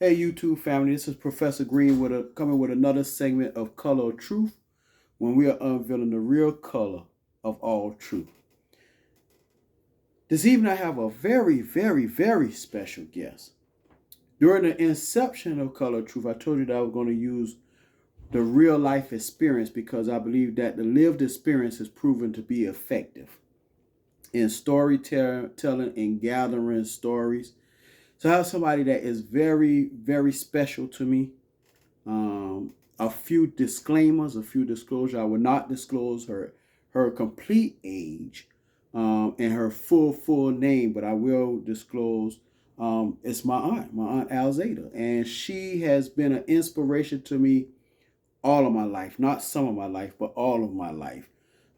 Hey YouTube family, this is Professor Green coming with another segment of Color of Truth when we are unveiling the real color of all truth. This evening I have a very, very, very special guest. During the inception of Color of Truth, I told you that I was going to use the real life experience because I believe that the lived experience is proven to be effective in storytelling and gathering stories. So I have somebody that is very, very special to me. A few disclaimers, a few disclosures. I will not disclose her complete age and her full name, but I will disclose it's my aunt Alzada, and she has been an inspiration to me all of my life, not some of my life, but all of my life.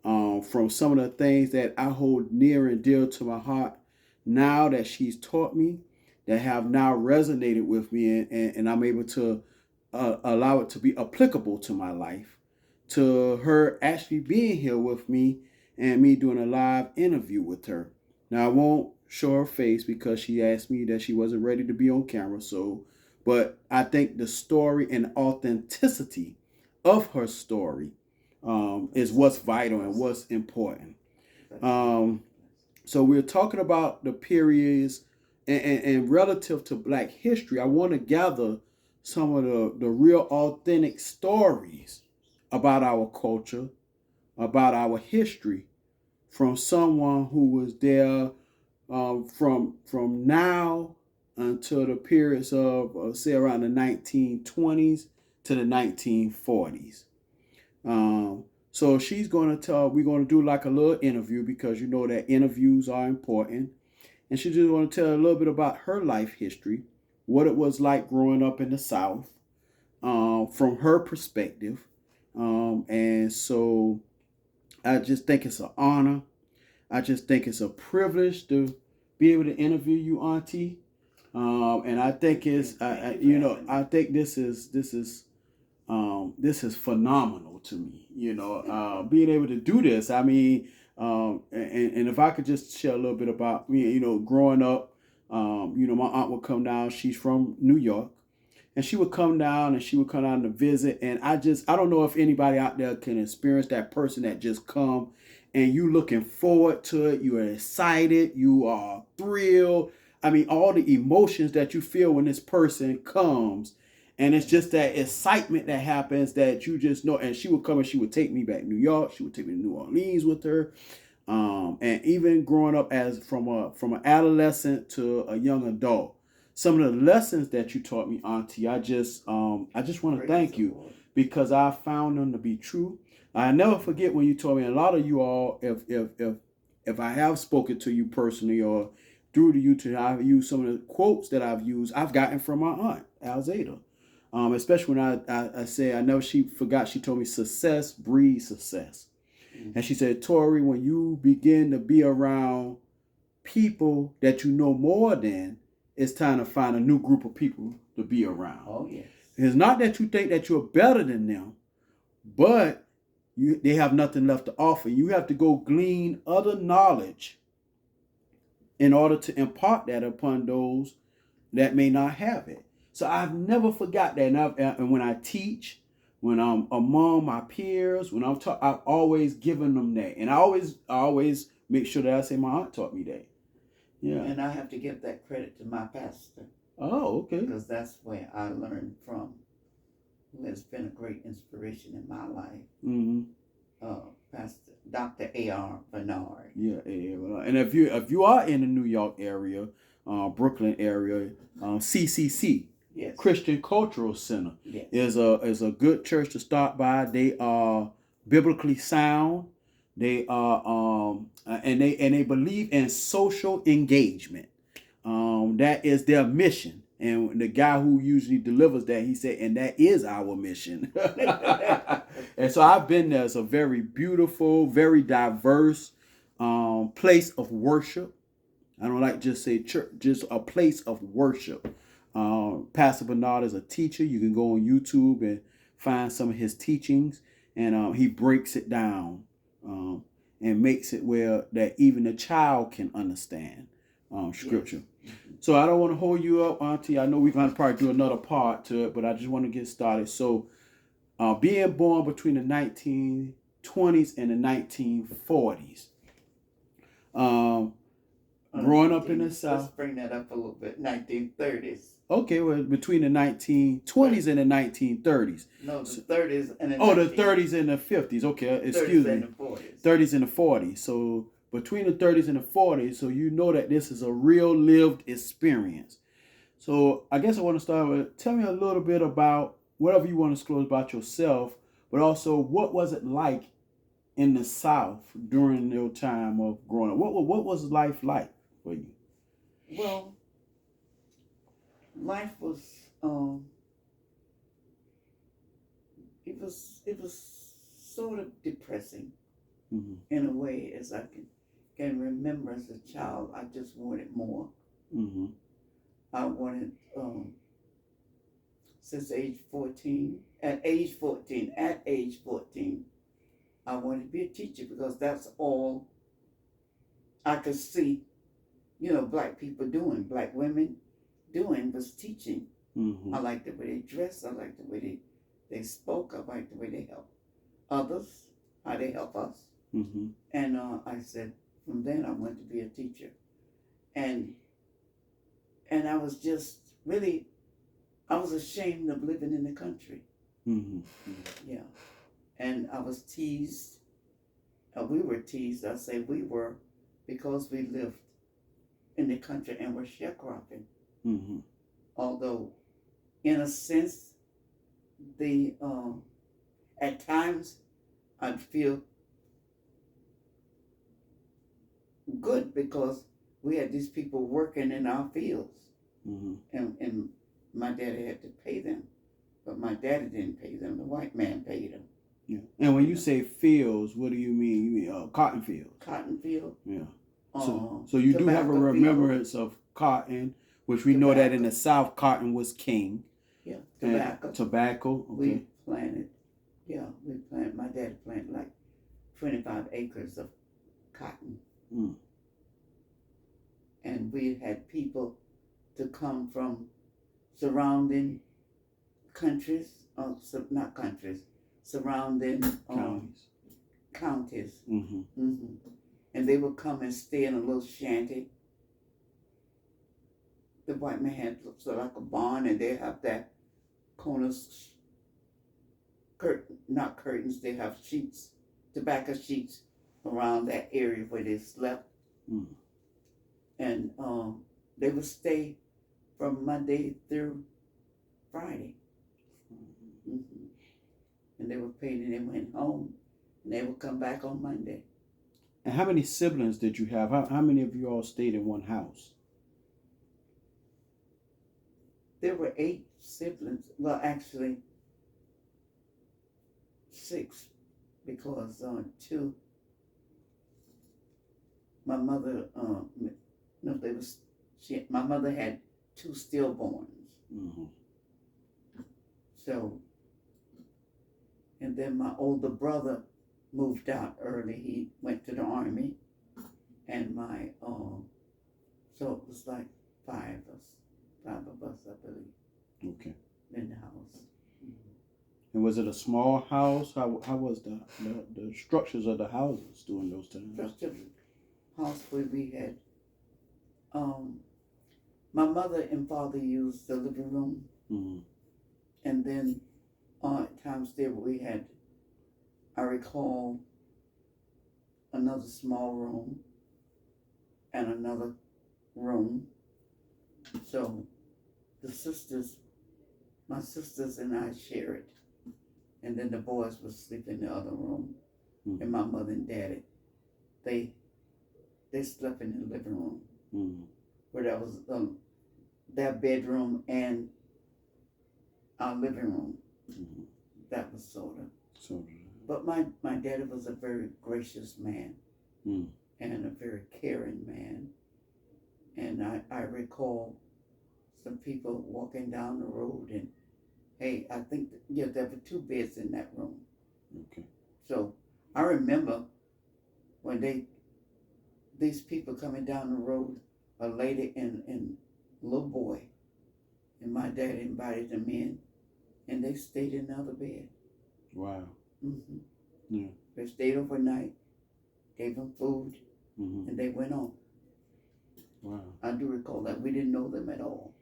From some of the things that I hold near and dear to my heart, now that she's taught me, that have now resonated with me, and I'm able to allow it to be applicable to my life, to her actually being here with me and me doing a live interview with her. Now I won't show her face because she asked me that she wasn't ready to be on camera. So, but I think the story and authenticity of her story is what's vital and what's important. Um, so we're talking about the periods and relative to Black history. I want to gather some of the real authentic stories about our culture, about our history, from someone who was there from now until the periods of say around the 1920s to the 1940s. So she's going to tell, we're going to do like a little interview because you know that interviews are important. And she's just going to tell a little bit about her life history, what it was like growing up in the South, from her perspective. And so I just think it's an honor. I just think it's a privilege to be able to interview you, Auntie. And I think I think this is phenomenal to me. Being able to do this. I mean, and if I could just share a little bit about me, growing up, my aunt would come down. She's from New York, and she would come down and she would come down to visit. And I don't know if anybody out there can experience that person that just come and you looking forward to it. You are excited. You are thrilled. I mean, all the emotions that you feel when this person comes. And it's just that excitement that happens that you just know. And she would come and she would take me back to New York. She would take me to New Orleans with her. And even growing up as from an adolescent to a young adult, some of the lessons that you taught me, Auntie, I just want to thank you because I found them to be true. I never forget when you told me. A lot of you all, if I have spoken to you personally or through the YouTube, I've used some of the quotes that I've used. I've gotten from my aunt Alzada. Especially when I say I know she forgot. She told me success breeds success. And she said, Tori, when you begin to be around people that you know more than, it's time to find a new group of people to be around. Oh, yes. It's not that you think that you're better than them, but they have nothing left to offer. You have to go glean other knowledge in order to impart that upon those that may not have it. So I've never forgot that. And when I teach, when I'm among my peers, when I've always given them that. And I always make sure that I say my aunt taught me that. Yeah. And I have to give that credit to my pastor. Oh, okay. Because that's where I learned from, who has been a great inspiration in my life. Mm-hmm. Pastor Dr. A.R. Bernard. Yeah, A.R. And if you are in the New York area, Brooklyn area, CCC. Yes. Christian Cultural Center, yes, is a good church to start by. They are biblically sound. They are and they believe in social engagement. That is their mission. And the guy who usually delivers that, he said, and that is our mission. And so I've been there. It's a very beautiful, very diverse place of worship. I don't like just say church, just a place of worship. Pastor Bernard is a teacher. You can go on YouTube and find some of his teachings, and he breaks it down and makes it where that even a child can understand scripture. Yes. So I don't want to hold you up, Auntie. I know we're going to probably do another part to it, but I just want to get started. So being born between the 1920s and the 1940s, growing up in the South. Let's bring that up a little bit. 1930s. Okay, well, between the 1920s and the 1930s. No, the 30s and the the 30s and the 50s. Okay, excuse me. 30s and the 40s. 30s and the 40s. So between the 30s and the 40s, so you know that this is a real lived experience. So I guess I want to start with, tell me a little bit about whatever you want to disclose about yourself, but also what was it like in the South during your time of growing up? What was life like for you? Well, life was it was sort of depressing Mm-hmm. in a way, as I can remember as a child. I just wanted more. Mm-hmm. I wanted since age 14. At age 14, I wanted to be a teacher because that's all I could see, black people doing, black women doing was teaching. Mm-hmm. I liked the way they dressed. I liked the way they spoke. I liked the way they helped others, how they help us. Mm-hmm. And I said, from then I wanted to be a teacher. And I was just really, I was ashamed of living in the country. Mm-hmm. Yeah. And I was teased. We were teased. I say we were because we lived in the country and were sharecropping. Mm-hmm. Although, in a sense, at times I'd feel good because we had these people working in our fields. Mm-hmm. And my daddy had to pay them, but my daddy didn't pay them. The white man paid them. Yeah. And when you say fields, what do you mean? You mean cotton fields? Cotton field. Yeah. So you do have a tobacco remembrance of cotton, which we know that in the South, cotton was king. Yeah, tobacco. Tobacco. Okay. We planted. Yeah, my daddy planted like 25 acres of cotton. Mm. And we had people to come from surrounding countries, not countries, surrounding counties. Mm-hmm. Mm-hmm. And they would come and stay in a little shanty. The white man had sort of like a barn, and they have that corners, not curtains, they have sheets, tobacco sheets around that area where they slept. Mm. And they would stay from Monday through Friday. Mm-hmm. And they were paid, and they went home, and they would come back on Monday. And how many siblings did you have? How many of you all stayed in one house? There were 8 siblings. Well, actually, 6, because 2. My mother, my mother had 2 stillborns. Mm-hmm. So, and then my older brother moved out early. He went to the army, and so it was like 5 of us, I believe. Okay. In the house. Mm-hmm. And was it a small house? How was the structures of the houses during those times? Structure house where we had, my mother and father used the living room. Mm-hmm. And then at times there we had, I recall, another small room and another room. So my sisters and I shared. And then the boys would sleep in the other room. Mm-hmm. And my mother and daddy, they slept in the living room. Mm-hmm. Where that was their bedroom and our living room. Mm-hmm. That was sort of. But my daddy was a very gracious man. Mm. And a very caring man. And I recall some people walking down the road, and hey, I think there were 2 beds in that room. Okay. So I remember when these people coming down the road a lady and a little boy, and my dad invited them in, and they stayed in the other bed. Wow. Mm-hmm. Yeah. They stayed overnight, gave them food, Mm-hmm. and they went on. Wow. I do recall that. We didn't know them at all.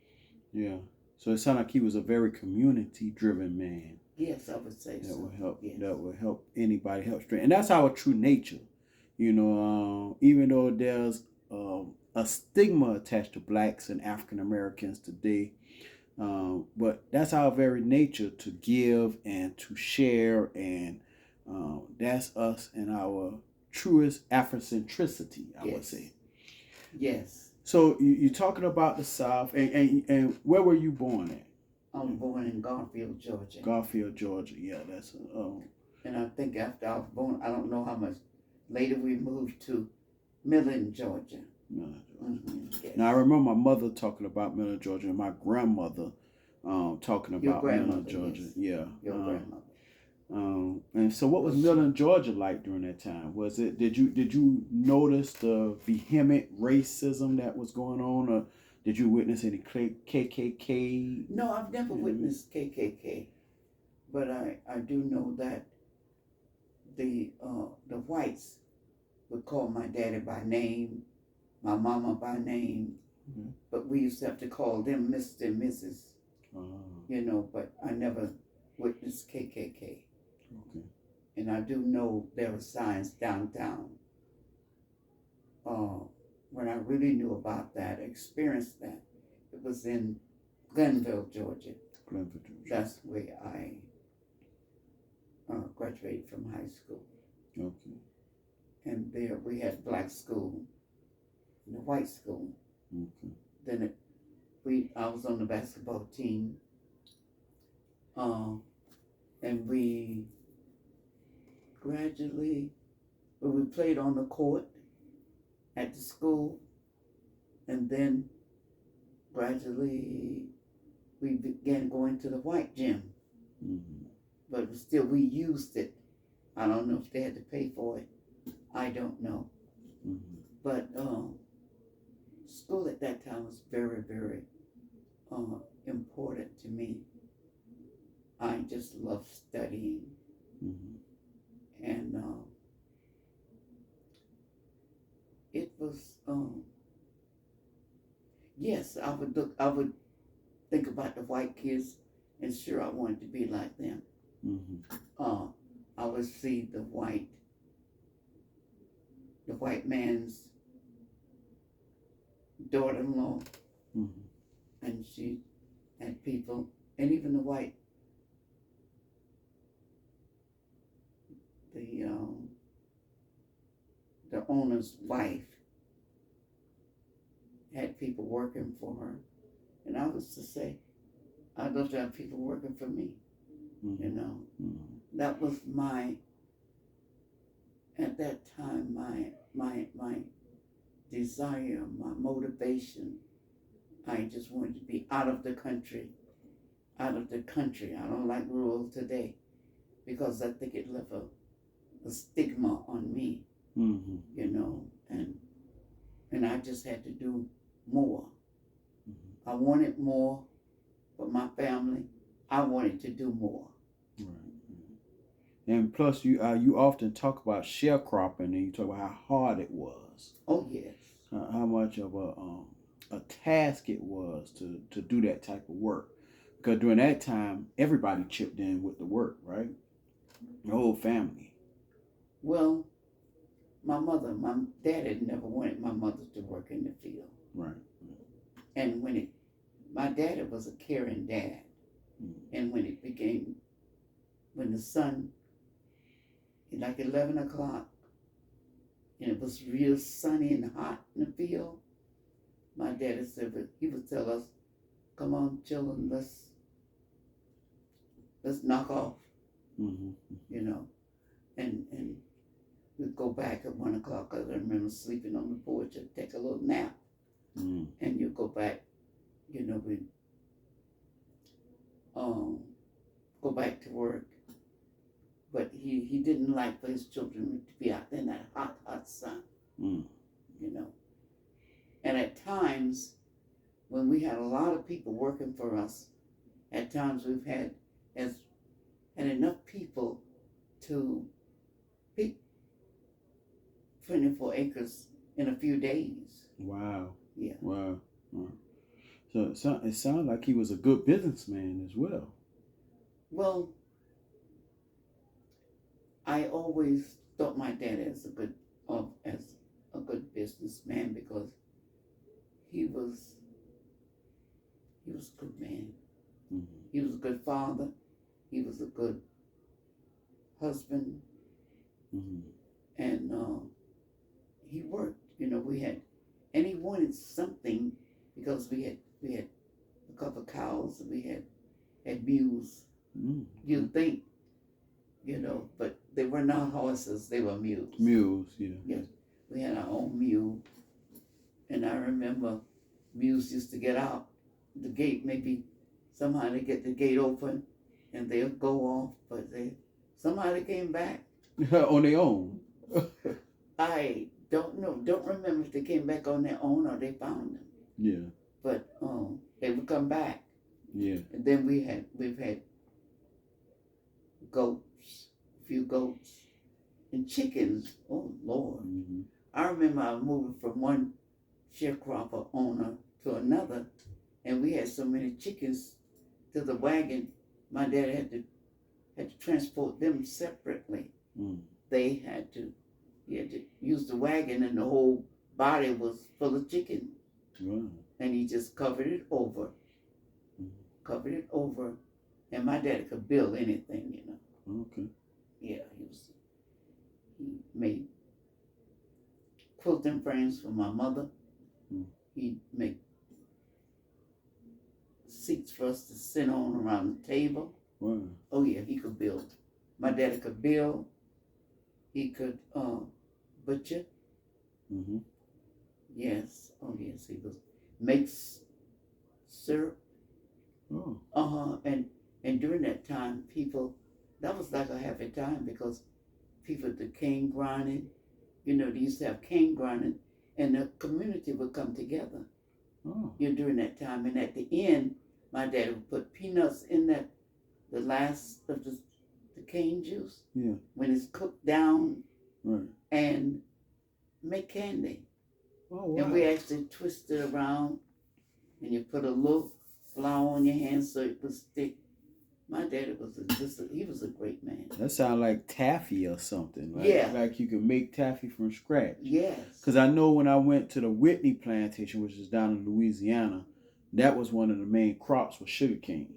Yeah. So it sounded like he was a very community-driven man. Yes, I would say That so. will help. Yes. That will help anybody, help strength, and that's our true nature. You know, even though there's a stigma attached to blacks and African Americans today, but that's our very nature to give and to share, and that's us and our truest Afrocentricity, I would say. Yes. So you're talking about the South, and where were you born at? I'm born in Garfield, Georgia. Garfield, Georgia. Yeah, that's. And I think after I was born, I don't know how much later we moved to Millen, Georgia. Millen, Georgia. Mm-hmm. Yes. Now I remember my mother talking about Millen, Georgia, and my grandmother talking about Millen, Georgia. Yes. Yeah. Your grandmother. And so, what was Millen, Georgia like during that time? Was it did you notice the vehement racism that was going on, or did you witness any KKK? No, I've never witnessed KKK, but I do know that the whites would call my daddy by name, my mama by name, Mm-hmm. but we used to have to call them Mr. and Mrs. You know, but I never witnessed KKK. Okay. And I do know there were signs downtown. When I really knew about that, experienced that, it was in Glenville, Georgia. Glenville, Georgia. That's where I graduated from high school. Okay. And there we had black school and a white school. Okay. Then I was on the basketball team. And we gradually, we played on the court at the school, and then gradually we began going to the white gym. Mm-hmm. But still, we used it. I don't know if they had to pay for it. I don't know. Mm-hmm. But school at that time was very, very important to me. I just loved studying. Mm-hmm. And it was, yes, I would think about the white kids, and sure, I wanted to be like them. Mm-hmm. I would see the white man's daughter-in-law, Mm-hmm. and she had people, and even the the owner's wife had people working for her, and I was to say, I'd love to have people working for me. Mm-hmm. You know, Mm-hmm. that was at that time my desire, my motivation. I just wanted to be out of the country. I don't like rural today, because I think it left a stigma on me. Mm-hmm. You know, and I just had to do more. Mm-hmm. I wanted more for my family. I wanted to do more. Right. And plus, you often talk about sharecropping, and you talk about how hard it was. Oh yes. How much of a task it was to do that type of work, because during that time everybody chipped in with the work, right? The whole family. Well, my dad had never wanted my mother to work in the field. Right. And my daddy was a caring dad. Mm-hmm. And when the sun, like 11 o'clock, and it was real sunny and hot in the field, my daddy said, he would tell us, come on, children, let's knock off. Mm-hmm. You know, and we'd go back at 1 o'clock. I remember sleeping on the porch and take a little nap. Mm-hmm. And you go back, you know, we'd go back to work. But he didn't like for his children to be out there in that hot sun. Mm-hmm. You know. And at times, when we had a lot of people working for us, at times we've had enough people to pick 24 acres in a few days. Wow. Yeah. Wow. Wow. So it sounds like he was a good businessman as well. Well, I always thought my dad as a good businessman because he was a good man. Mm-hmm. He was a good father. He was a good husband. Mm-hmm. And he worked. And he wanted something because we had a couple of cows and we had mules. Mm-hmm. You'd think, but they were not horses, they were mules. Mules, yeah. Yes. We had our own mule. And I remember mules used to get out the gate, maybe somehow they get the gate open and they'll go off, but somehow they came back. On their own. I don't know. Don't remember if they came back on their own or they found them. Yeah. But they would come back. Yeah. And then we've had goats, a few goats, and chickens. Oh Lord! Mm-hmm. I remember I was moving from one sharecropper owner to another, and we had so many chickens to the wagon. My dad had to transport them separately. Mm. He had to use the wagon, and the whole body was full of chicken. Wow. And he just covered it over. Covered it over. And my daddy could build anything, Okay. Yeah, he made quilting frames for my mother. Mm. He'd make seats for us to sit on around the table. Wow. Oh yeah, he could build. My daddy could build. He could butcher. Mm-hmm. Yes. Oh yes, he was. Makes syrup. Oh. And during that time, that was like a happy time because people did cane grinding. They used to have cane grinding, and the community would come together. Oh. During that time, and at the end, my dad would put peanuts in the last of the cane juice. Yeah. When it's cooked down. Right. And make candy. Oh wow. And we actually twist it around, and you put a little flour on your hand so it would stick. My daddy he was a great man. That sounds like taffy or something. Right? Yeah. Like you could make taffy from scratch. Yes. Because I know when I went to the Whitney plantation, which is down in Louisiana, that was one of the main crops was sugarcane.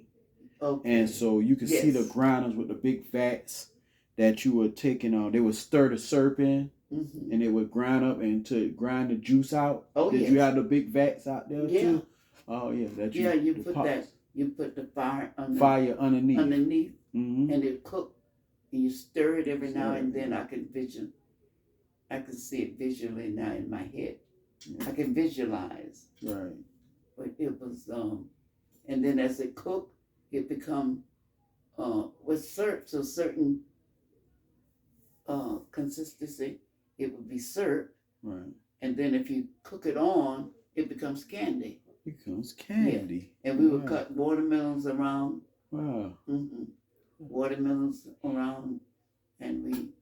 Okay. And so you could see the grinders with the big vats that you were taking on. They would stir the syrup in, mm-hmm. and they would grind up and to grind the juice out. Oh, Did you have the big vats out there too? Oh yeah. You put that. You put the fire underneath. Mm-hmm. And it cooked, and you stir it every now and then. I can see it visually now in my head. Yeah. I can visualize. Right. But it was and then as it cooked, it become with syrup, so certain consistency, it would be syrup. Right. And then if you cook it on, it becomes candy. Becomes candy. Yeah. And we would cut watermelons around. Wow. Mm-hmm. Watermelons around, and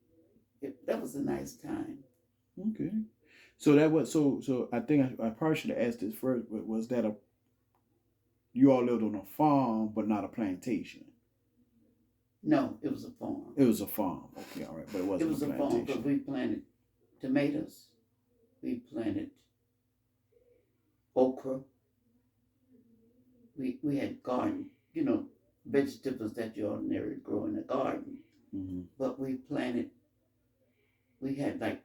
that was a nice time. Okay. So that was so. I think I probably should have asked this first. But was that you all lived on a farm, but not a plantation? No, it was a farm. It was a farm. Okay, all right, but it wasn't. It was a farm, but we planted tomatoes. We planted okra. We had garden, vegetables that you ordinarily grow in a garden. Mm-hmm. But we had like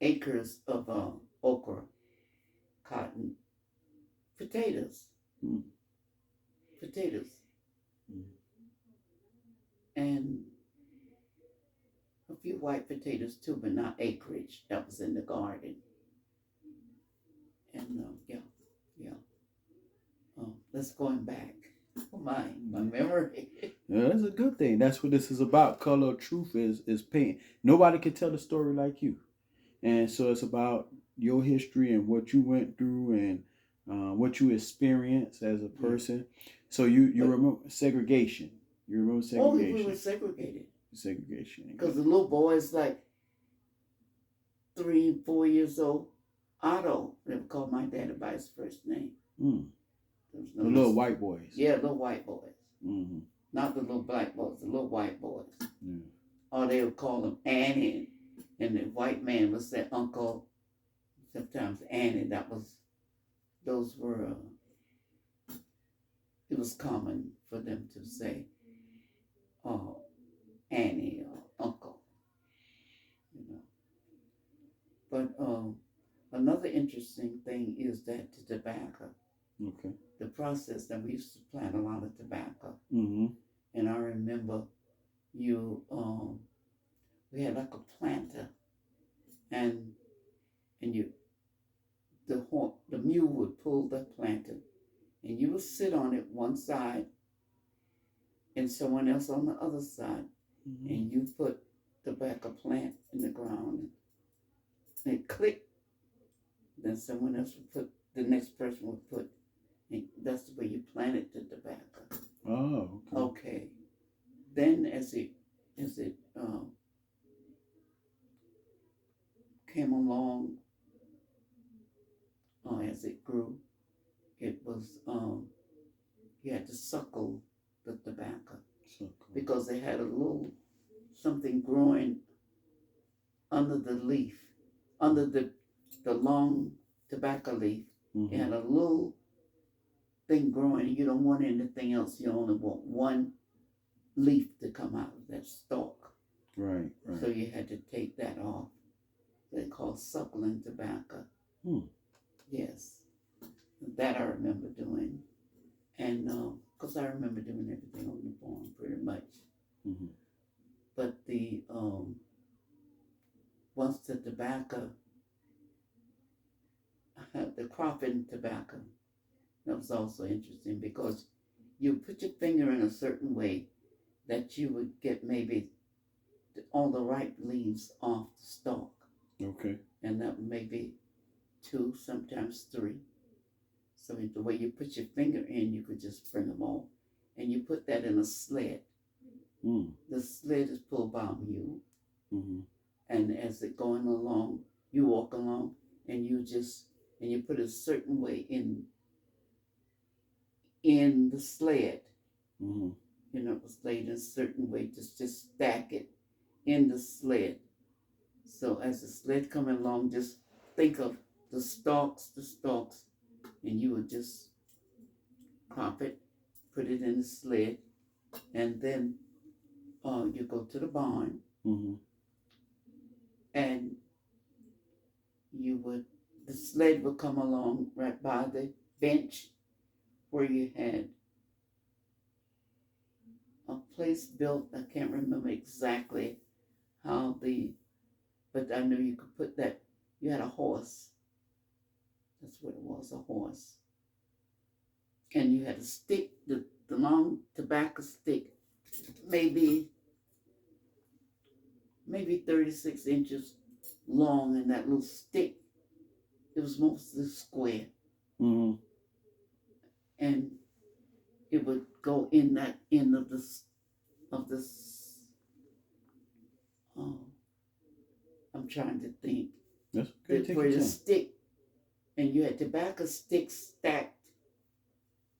acres of okra, cotton, potatoes. Mm. Potatoes. Mm. And a few white potatoes too, but not acreage. That was in the garden. And let's going back. Oh my memory. Yeah, that's a good thing. That's what this is about. Color of Truth is painting. Nobody can tell the story like you. And so it's about your history and what you went through and what you experienced as a person. So you remember segregation. You remember segregation. Oh, we were segregated. Segregation. Because the little boys like 3, 4 years old, Otto, they would call my daddy by his first name. Mm. No the little white boys. Yeah, little white boys. Mm-hmm. Not the little black boys, the little white boys. Yeah. Or they would call them Annie. And the white man would say Uncle. Sometimes Annie. Those were, it was common for them to say, oh, Annie or Uncle. You know. But another interesting thing is that the tobacco. Okay. The process that we used to plant a lot of tobacco. Mm-hmm. And I remember we had like a planter, and the mule would pull the planter, and you would sit on it one side, and someone else on the other side, Mm-hmm. and you put tobacco plant in the ground, and click. Then someone else would put. The next person would put. And that's the way you planted the tobacco. Oh, okay. Okay. Then as it came along, as it grew, it was you had to suckle the tobacco because they had a little something growing under the leaf, under the long tobacco leaf. Mm-hmm. It had a little thing growing. You don't want anything else. You only want one leaf to come out of that stalk. Right. So you had to take that off. They call suckling tobacco. Yes, that I remember doing, and because I remember doing everything on the farm pretty much. Mm-hmm. But once the tobacco, the cropping tobacco, that was also interesting because you put your finger in a certain way that you would get maybe all the ripe leaves off the stalk. Okay. And that may be 2, sometimes 3. So the way you put your finger in, you could just bring them off. And you put that in a sled. Mm. The sled is pulled by a mule. Mm-hmm. And as it going along, you walk along and you put it a certain way in the sled. Mm-hmm. It was laid in a certain way to just stack it in the sled. So as the sled coming along, just think of the stalks, and you would just crop it, put it in the sled, and then you go to the barn, Mm-hmm. and the sled would come along right by the bench where you had a place built. I can't remember exactly but I know you could put that. You had a horse. That's what it was, a horse. And you had a stick, the long tobacco stick, maybe 36 inches long, and that little stick, it was mostly square. Mm-hmm. And it would go in that end of this, I'm trying to think. That's okay. Where the stick, and you had tobacco sticks stacked,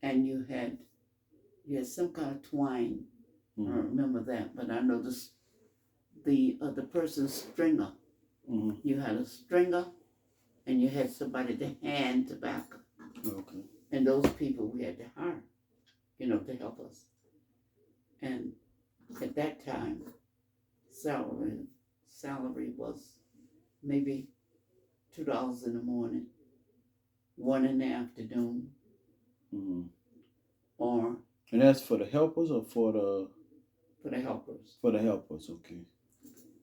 and you had some kind of twine. Mm-hmm. I don't remember that, but I know the person's stringer. Mm-hmm. You had a stringer, and you had somebody to hand tobacco. Okay. And those people we had to hire, to help us. And at that time, salary was maybe $2 in the morning, 1 in the afternoon, mm-hmm. or. And that's for the helpers or for the. For the helpers. For the helpers, okay.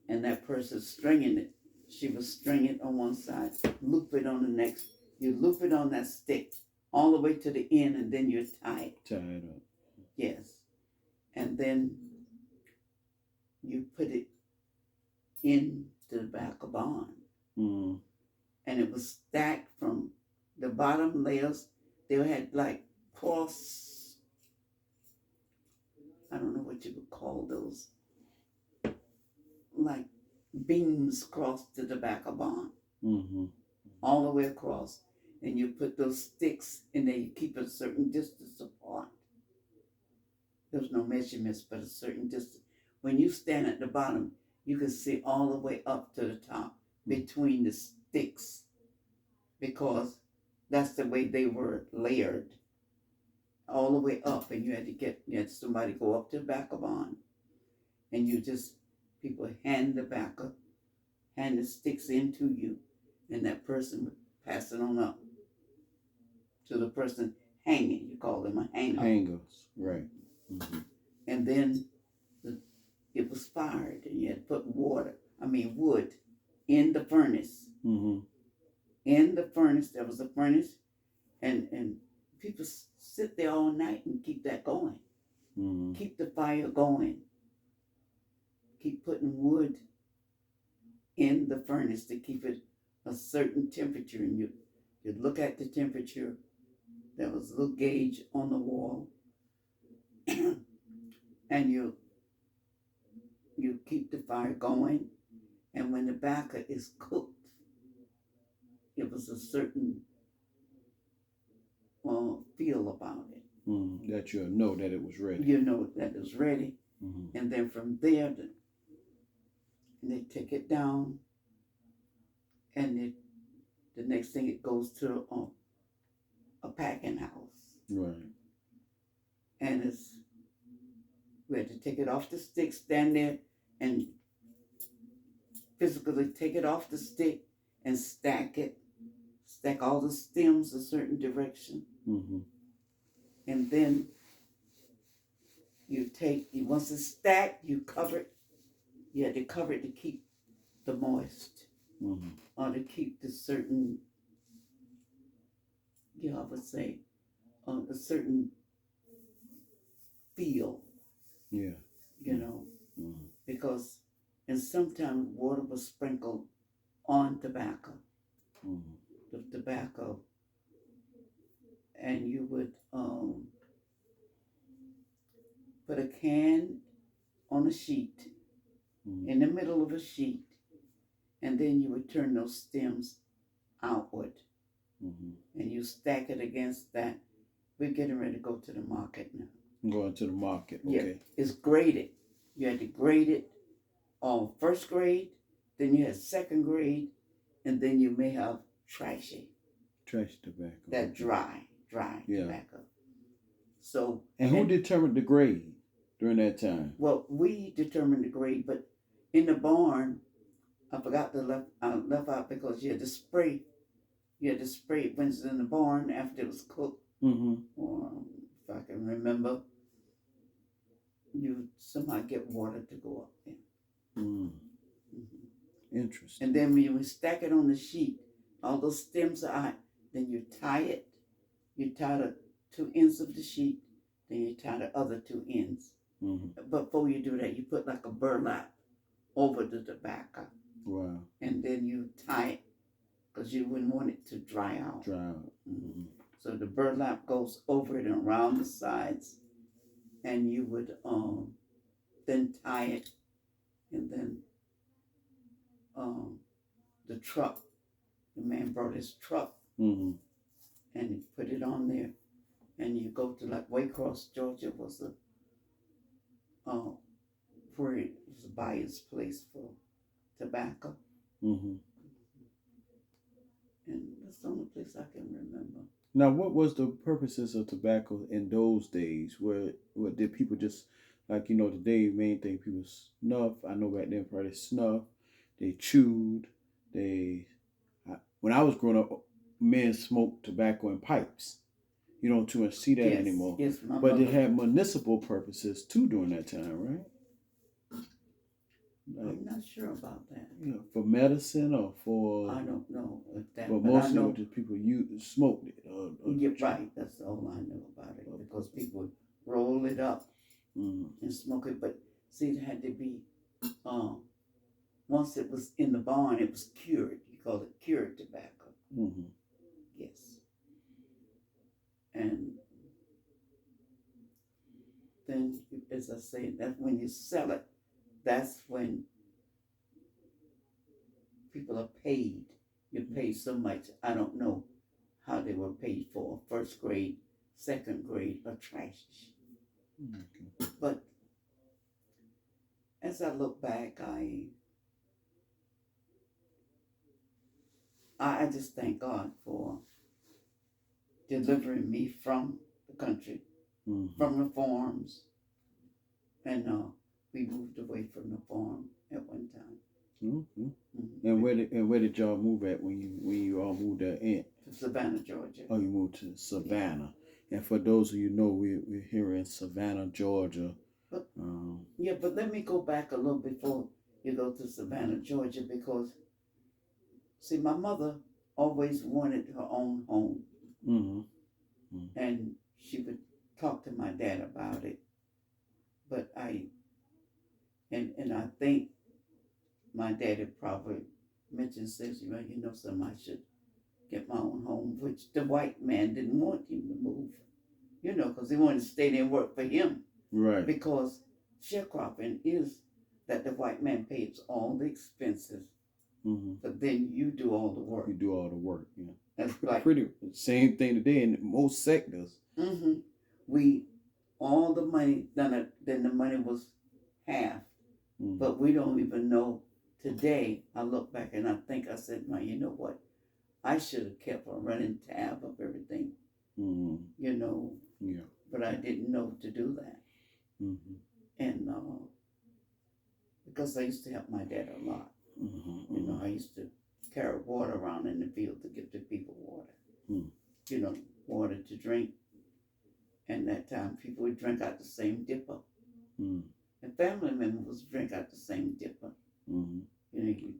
And that person stringing it, she would string it on one side, loop it on the next. You loop it on that stick all the way to the end, and then you tie it. Tie it up. Yes. And then you put it in the back of barn. Mm. and it was stacked from the bottom layers. They had like cross, I don't know what you would call those, like beams across the tobacco barn, all the way across. And you put those sticks in there, you keep it a certain distance apart. There's no measurements, but a certain distance. When you stand at the bottom, you can see all the way up to the top between the sticks, because that's the way they were layered, all the way up. And you had somebody go up to the back of on, and people hand the sticks into you, and that person would pass it on up to the person hanging. You call them a hanger. Hangers, right. Mm-hmm. And then it was fired, and you had to put wood in the furnace. Mm-hmm. In the furnace, there was a furnace, and people sit there all night and keep that going. Mm-hmm. Keep the fire going. Keep putting wood in the furnace to keep it a certain temperature, and you'd look at the temperature. There was a little gauge on the wall, and you keep the fire going, and when the tobacco is cooked, it was a certain feel about it. That you'll know that it was ready. You know that it was ready. Mm-hmm. And then from there, they take it down, and the next thing it goes to a packing house. Right. And we had to take it off the stick, stand there and physically take it off the stick and stack all the stems a certain direction. Mm-hmm. And then once it's stacked, you cover it. You had to cover it to keep the moist, or to keep the certain, I would say, a certain feel. Yeah. Because, and sometimes water was sprinkled on tobacco, the tobacco, and you would put a can on a sheet, in the middle of a sheet, and then you would turn those stems outward, and you stack it against that. We're getting ready to go to the market now. Going to the market, okay. Yeah, it's graded. You had to grade it on first grade, then you had second grade, and then you may have trash tobacco. That dry tobacco. So. And who determined the grade during that time? Well, we determined the grade, but in the barn, I forgot to left out because you had to spray. You had to spray it when it's in the barn after it was cooked. Or if I can remember, you somehow get water to go up there. Interesting. And then when you stack it on the sheet, all those stems are out. Then you tie it. You tie the 2 ends of the sheet. Then you tie the other 2 ends. But before you do that, you put like a burlap over the tobacco. Wow. And then you tie it because you wouldn't want it to dry out. So the burlap goes over it and around the sides, and you would then tie it, and then the truck, the man brought his truck, and he put it on there, and you go to like Waycross, Georgia was where it was a buyer's place for tobacco. And that's the only place I can remember. Now, what was the purposes of tobacco in those days? Where did people just, like, today, main thing, people snuff. I know back then probably snuff. They chewed. When I was growing up, men smoked tobacco in pipes. You don't too much see that anymore. Yes, but they had municipal purposes too during that time, right? I'm not sure about that. For medicine or for... I don't know if that... But mostly it was just people smoked it. Yeah, right. That's all I know about it. Because people would roll it up and smoke it. But see, it had to be... once it was in the barn, it was cured. You call it cured tobacco. Mm-hmm. Yes. And then, as I say, that's when you sell it. That's when people are paid. You pay so much. I don't know how they were paid for first grade, second grade, or trash. Okay. But as I look back, I just thank God for delivering me from the country, Mm-hmm. from the farms, and we moved away from the farm at one time. Mm-hmm. Mm-hmm. And where did y'all move at when you all moved there in? To Savannah, Georgia. Oh, you moved to Savannah. And for those of you who know, we're here in Savannah, Georgia. But but let me go back a little before you go to Savannah, Georgia, because see, my mother always wanted her own home, Mm-hmm. Mm-hmm. and she would talk to my dad about it. But I think my daddy probably mentioned, says, well, something, I should get my own home, which the white man didn't want him to move, because he wanted to stay there and work for him. Right. Because sharecropping is that the white man pays all the expenses, Mm-hmm. but then you do all the work. You do all the work, yeah. That's like pretty same thing today in most sectors. Mm-hmm. All the money, then the money was half. Mm-hmm. But we don't even know today. I look back and I think I said, well, you know what? I should have kept a running tab of everything. Mm-hmm. Yeah. But I didn't know to do that. Mm-hmm. And because I used to help my dad a lot. Mm-hmm. I used to carry water around in the field to give the people water. Mm-hmm. Water to drink. And that time people would drink out the same dipper. Mm-hmm. And family members would drink out the same dipper. Mm-hmm. You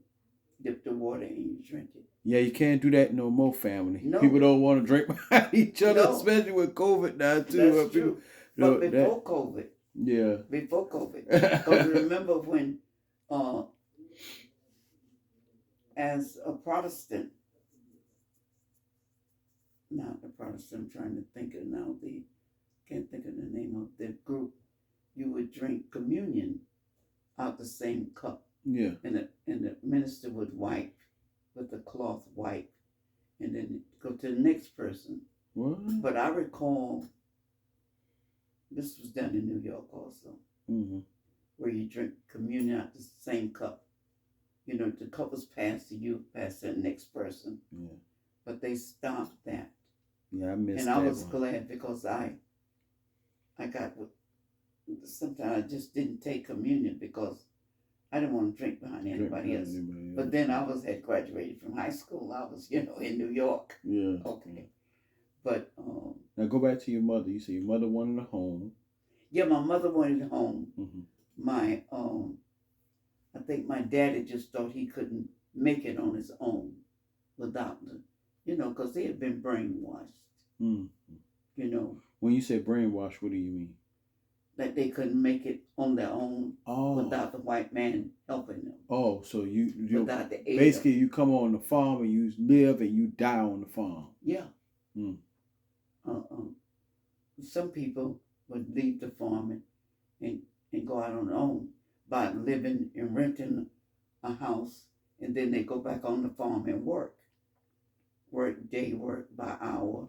dip the water and you drink it. Yeah, you can't do that no more, family. No. People don't want to drink behind each other, No. especially with COVID now, too. That's true. But before COVID. Yeah. Before COVID. Because remember when, as a Protestant, not a Protestant, I'm trying to think of now, can't think of the name of the group, you would drink communion out the same cup. Yeah. And the minister would wipe with a cloth wipe and then go to the next person. What? But I recall this was done in New York also, mm-hmm. where you drink communion out the same cup. The cup was passed to you, passed to the next person. Yeah. But they stopped that. Yeah, I missed that. And that I was one. glad because I got, sometimes I just didn't take communion because I didn't want to drink behind anybody else. But then I had graduated from high school. I was, in New York. Yeah. Okay. But now go back to your mother. You said your mother wanted a home. Yeah, my mother wanted a home. Mm-hmm. My I think my daddy just thought he couldn't make it on his own without because he had been brainwashed. Mm-hmm. When you say brainwashed, what do you mean? That they couldn't make it on their own without the white man helping them. Oh, so you without the aid basically you come on the farm and you live and you die on the farm. Yeah. Some people would leave the farm and go out on their own by living and renting a house, and then they go back on the farm and work day work by hour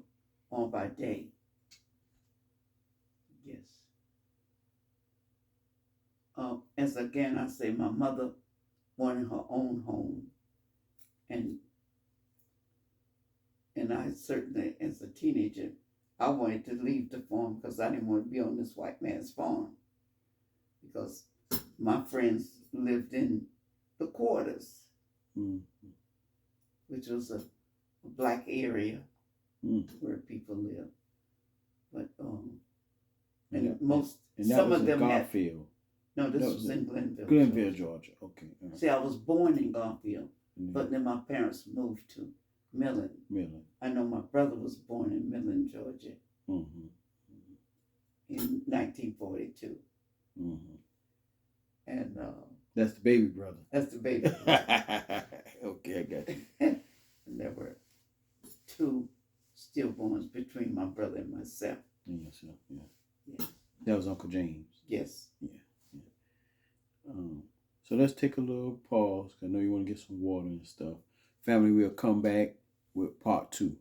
or by day. Yes. As again I say, my mother wanted her own home, and I certainly, as a teenager, I wanted to leave the farm because I didn't want to be on this white man's farm, because my friends lived in the quarters, which was a black area where people live. But some of them Garfield. No, this was in Glenville. Glenville, Georgia. Okay. Right. See, I was born in Garfield, but then my parents moved to Millen. I know my brother was born in Millen, Georgia, in 1942. And that's the baby brother. That's the baby brother. Okay, I got you. there were 2 stillborns between my brother and myself. And yourself, yeah. Yeah. That was Uncle James. Yes. Yeah. So let's take a little pause. I know you want to get some water and stuff. Family, we'll come back with part 2.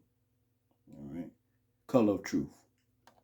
All right. Color of Truth.